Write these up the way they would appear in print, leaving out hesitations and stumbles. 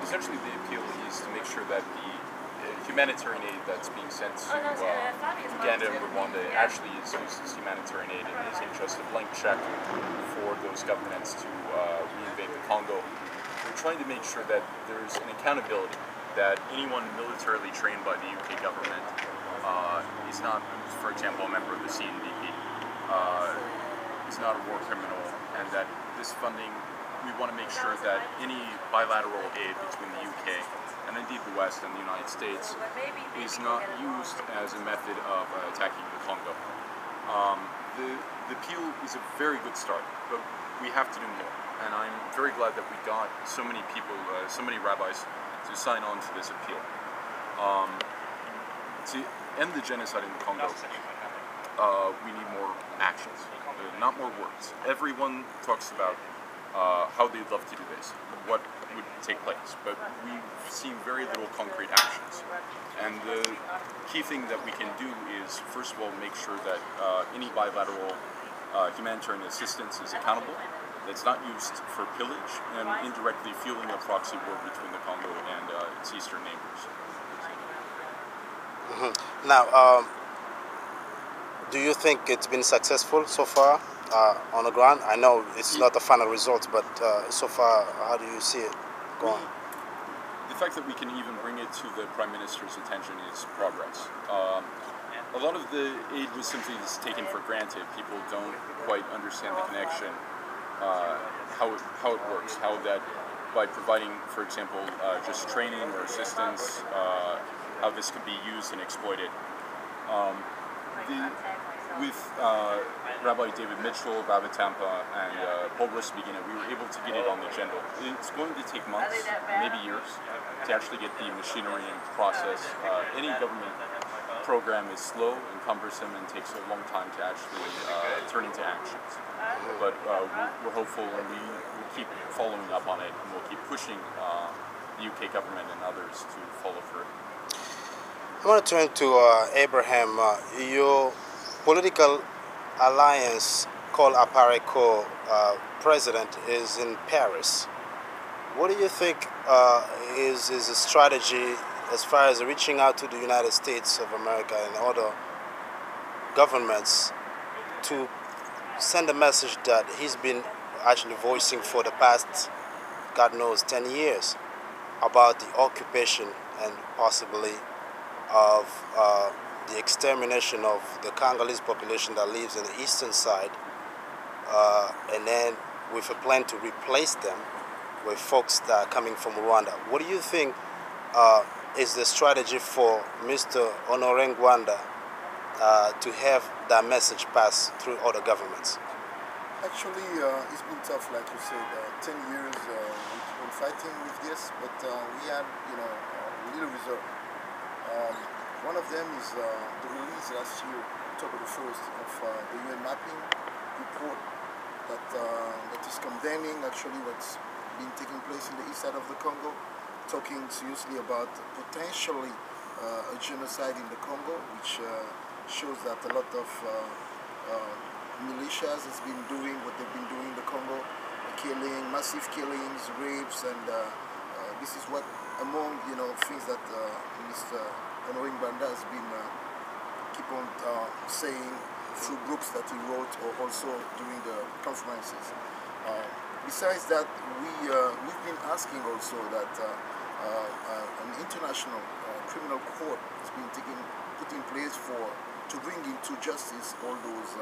essentially the appeal is to make sure that the humanitarian aid that's being sent to Uganda and Rwanda actually is used as humanitarian aid and isn't just a blank check for those governments to reinvade the Congo. We're trying to make sure that there's an accountability, that anyone militarily trained by the UK government is not, for example, a member of the CNDP, is not a war criminal, and that this funding, we want to make sure that any bilateral aid between the UK and indeed the West and the United States is not used as a method of attacking the Congo. The appeal is a very good start, but we have to do more. And I'm very glad that we got so many people, so many rabbis, to sign on to this appeal. To end the genocide in the Congo, we need more actions, not more words. Everyone talks about how they'd love to do this, what would take place, but we've seen very little concrete actions. And the key thing that we can do is, first of all, make sure that any bilateral humanitarian assistance is accountable, that's not used for pillage, and indirectly fueling a proxy war between the Congo and its eastern neighbors. Mm-hmm. Now, do you think it's been successful so far on the ground? I know it's not the final result, but so far, how do you see it going? The fact that we can even bring it to the Prime Minister's attention is progress. A lot of the aid was simply just taken for granted. People don't quite understand the connection, how it works, how that by providing, for example, just training or assistance, how this could be used and exploited. With Rabbi David Mitchell, Rabbi Tampa, and Paul Rusbegina, we were able to get it on the agenda. It's going to take months, maybe years, to actually get the machinery and process. Any government program is slow and cumbersome and takes a long time to actually turn into actions. But we're hopeful, and we'll keep following up on it, and we'll keep pushing the UK government and others to follow through. I want to turn to Abraham. Your political alliance called Apareco president is in Paris. What do you think is a strategy as far as reaching out to the United States of America and other governments to send a message that he's been actually voicing for the past, God knows, 10 years about the occupation and possibly of the extermination of the Congolese population that lives in the eastern side, and then with a plan to replace them with folks that are coming from Rwanda. What do you think is the strategy for Mr. Honoré Ngwanda to have that message pass through other governments? Actually, it's been tough, like you said. 10 years we've been fighting with this, but we had, little result. One of them is the release last year, October the 1st, of the UN mapping report that is condemning actually what's been taking place in the east side of the Congo, talking seriously about potentially a genocide in the Congo, which shows that a lot of militias has been doing what they've been doing in the Congo, killing, massive killings, rapes, and this is what among things that Mr. Honoré Ngwanda has been keep on saying through books that he wrote or also during the conferences. Besides that, we've been asking also that an international criminal court has been put in place to bring into justice all those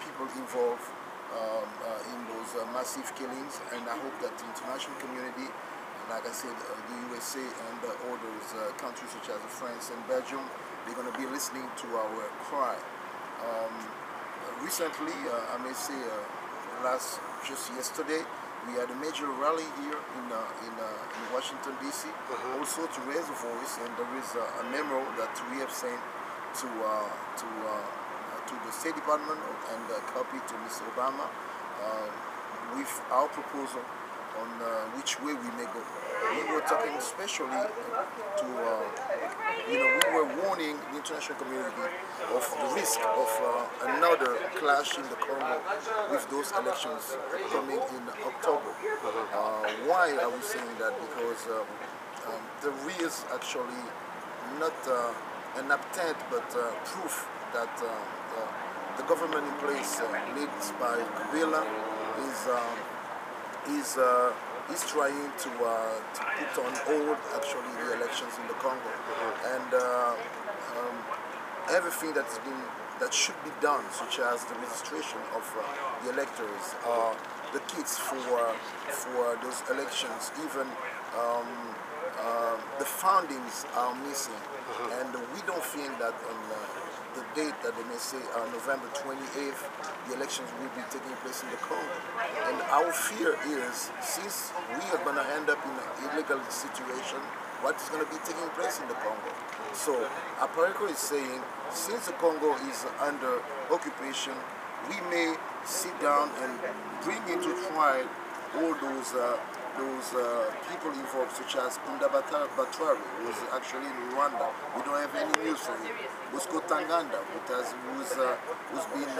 people involved in those massive killings, and I hope that the international community, like I said, the USA and all those countries such as France and Belgium, they're going to be listening to our cry. Recently, I may say, just yesterday, we had a major rally here in Washington D.C. Also to raise a voice, and there is a memo that we have sent to the State Department and a copy to Mr. Obama with our proposal on which way we may go. We were talking especially to, we were warning the international community of the risk of another clash in the Congo with those elections coming in October. Why are we saying that? Because there is actually not an attempt, but proof that the government in place, led by Kabila, is trying to put on hold actually the elections in the Congo, and everything that should be done, such as the registration of the electors, the kits for those elections, even the foundings are missing, and we don't think that on the date that they may say November 28th, the elections will be taking place in the Congo. And our fear is, since we are going to end up in an illegal situation, what is going to be taking place in the Congo? So Apareco is saying, since the Congo is under occupation, we may sit down and bring into trial all those people involved, such as Kunda Batwari, who is actually in Rwanda. We don't have any news from him. Bosco Tanganda, who's been,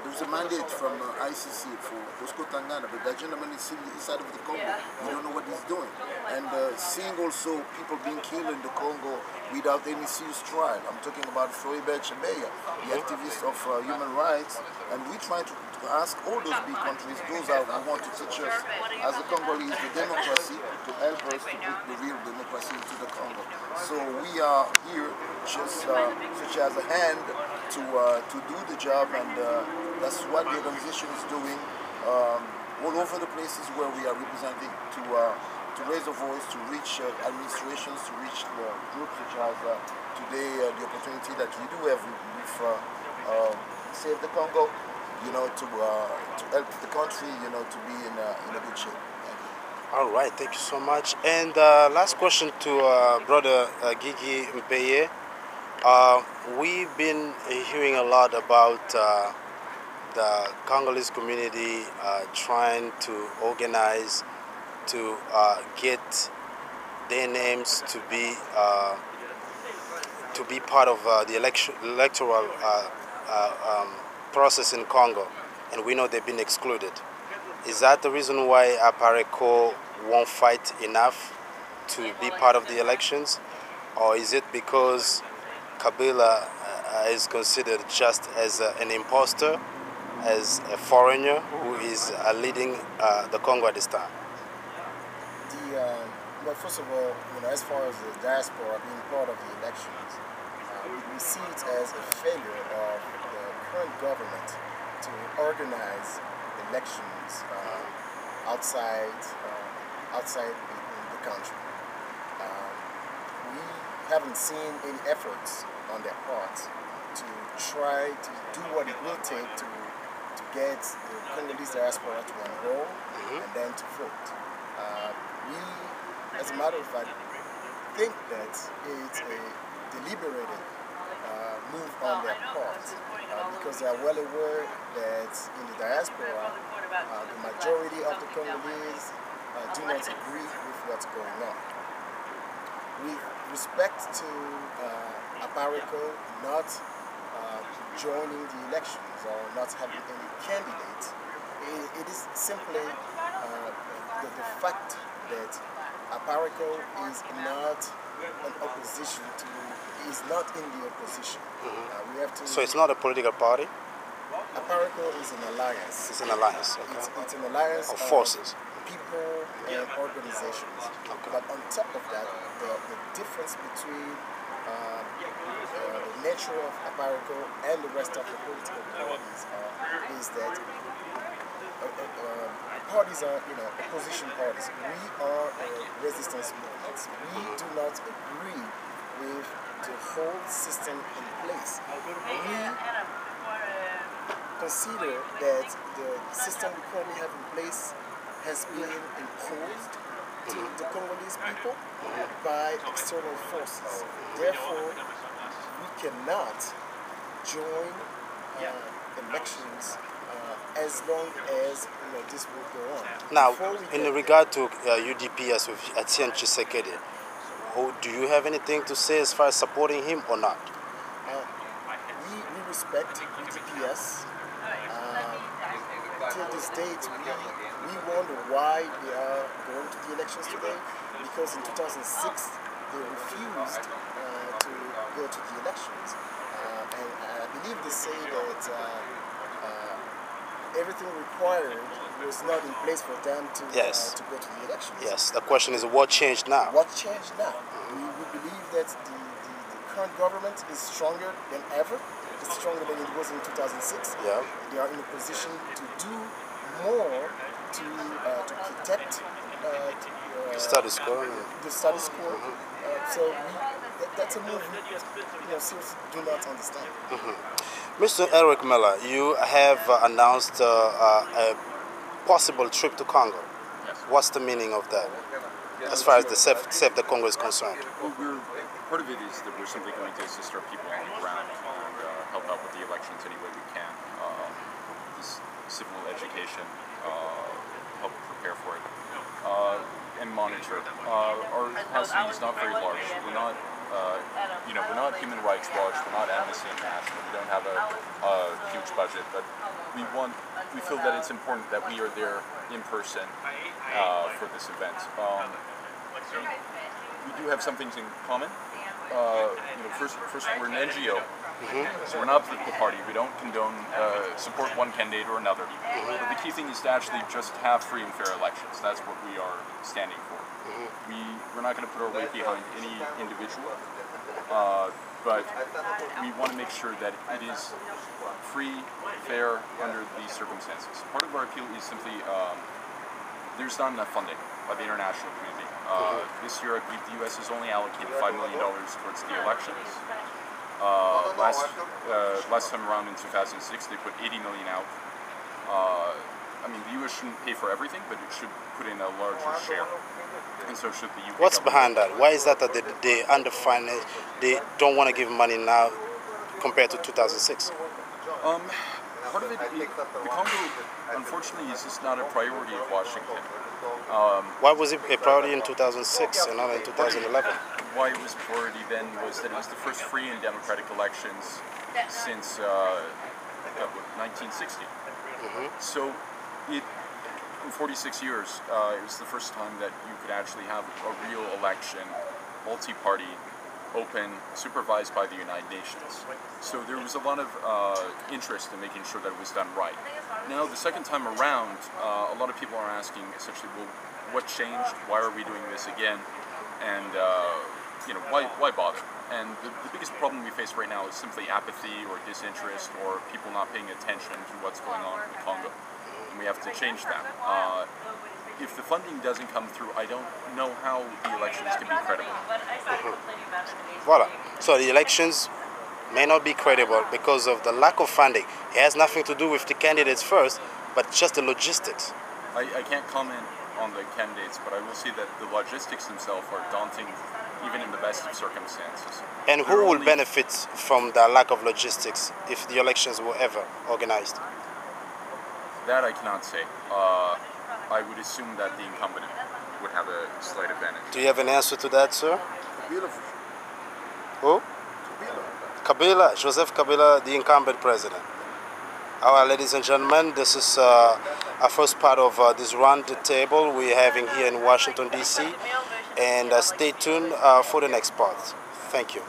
there's a mandate from ICC for Bosco Tanganda, but that gentleman is still inside of the Congo. We don't know what he's doing. And seeing also people being killed in the Congo without any serious trial. I'm talking about Mpeye, the activist of human rights, and we try to ask all those big countries, those who want to teach us as a Congolese the democracy, to help us to put the real democracy into the Congo. So we are here just such as a hand to do the job, and that's what the organization is doing all over the places where we are representing, to raise a voice, to reach administrations, to reach the groups such as today the opportunity that we do have with Save the Congo, to help the country, to be in a good shape. Thank you. All right, thank you so much. And last question to Brother Gigi Mpeye. We've been hearing a lot about the Congolese community trying to organize to get their names to be part of the electoral process in Congo, and we know they've been excluded. Is that the reason why Apareco won't fight enough to be part of the elections, or is it because Kabila is considered just as an imposter, as a foreigner who is leading the Congo at this time? Well, first of all, as far as the diaspora being part of the elections, we see it as a failure of the current government to organize elections outside the country. We haven't seen any efforts on their part to try to do what it will take to get the Congolese diaspora to enroll and then to vote. We, as a matter of fact, think that it's a deliberated move on their part because they are well aware that in the diaspora, the majority of the Congolese do not agree with what's going on. With respect to Apareco not joining the elections or not having any candidates, it is simply the fact that Apareco is not an opposition to, is not in the opposition. We have to. So it's not a political party? Apareco is an alliance. It's an alliance, okay. It's an alliance of forces. People and organizations. Okay. But on top of that, the difference between the nature of Apareco and the rest of the political parties is that parties are, opposition parties. We are a resistance movement. We do not agree with the whole system in place. We consider that the system we currently have in place has been imposed to the Congolese people by external forces. Therefore, we cannot join elections as long as this will go on. Now, in regard to UDPS with Etienne Tshisekedi, do you have anything to say as far as supporting him or not? We respect UDPS. Till this date, we wonder why they are going to the elections today, because in 2006 they refused to go to the elections. And I believe they say that everything required was not in place for them to go to the elections. Yes, the question is what changed now? What changed now? We believe that the current government is stronger than ever. It's stronger than it was in 2006. Yeah. They are in a position to do more to protect The status quo. the status quo. So that's a move we seriously do not understand. Mr. Eric Miller, you have announced a possible trip to Congo. Yes. What's the meaning of that, as far as the Save the Congo is concerned? Well, part of it is that we're simply going to assist our people on the ground and help out with the elections any way we can. This civil education, help prepare for it, and monitor. Our capacity is not very large. We're not, we're not Human Rights Watch. We're not Amnesty International. We don't have a huge budget, but we feel that it's important that we are there in person for this event. We do have some things in common. First, we're an NGO, so we're not a political party. We don't condone support one candidate or another. But the key thing is to actually just have free and fair elections. That's what we are standing for. We're not going to put our weight behind any individual, but we want to make sure that it is free, fair under these circumstances. Part of our appeal is simply there's not enough funding by the international community. This year, I believe the U.S. has only allocated $5 million towards the elections. Last time around in 2006, they put $80 million out. I mean, the U.S. shouldn't pay for everything, but it should put in a larger share. And so should the UK. What's behind that? Why is that they underfund? They don't want to give money now compared to 2006? Part of it, the Congo, unfortunately, is just not a priority of Washington. Why was it a priority in 2006 and not in 2011? Why it was a priority then was that it was the first free and democratic elections since 1960. So in 46 years, it was the first time that you could actually have a real election, multi-party, open, supervised by the United Nations. So there was a lot of interest in making sure that it was done right. Now, the second time around, a lot of people are asking essentially, well, what changed? Why are we doing this again? And why bother? And the biggest problem we face right now is simply apathy or disinterest or people not paying attention to what's going on in the Congo. And we have to change that. If the funding doesn't come through, I don't know how the elections can be credible. Voila. So the elections may not be credible because of the lack of funding. It has nothing to do with the candidates first, but just the logistics. I can't comment on the candidates, but I will say that the logistics themselves are daunting, even in the best of circumstances. And who will benefit from the lack of logistics if the elections were ever organized? That I cannot say. I would assume that the incumbent would have a slight advantage. Do you have an answer to that, sir? Kabila. Who? Kabila, Joseph Kabila, the incumbent president. All right, ladies and gentlemen, this is our first part of this round table we're having here in Washington, D.C. And stay tuned for the next part. Thank you.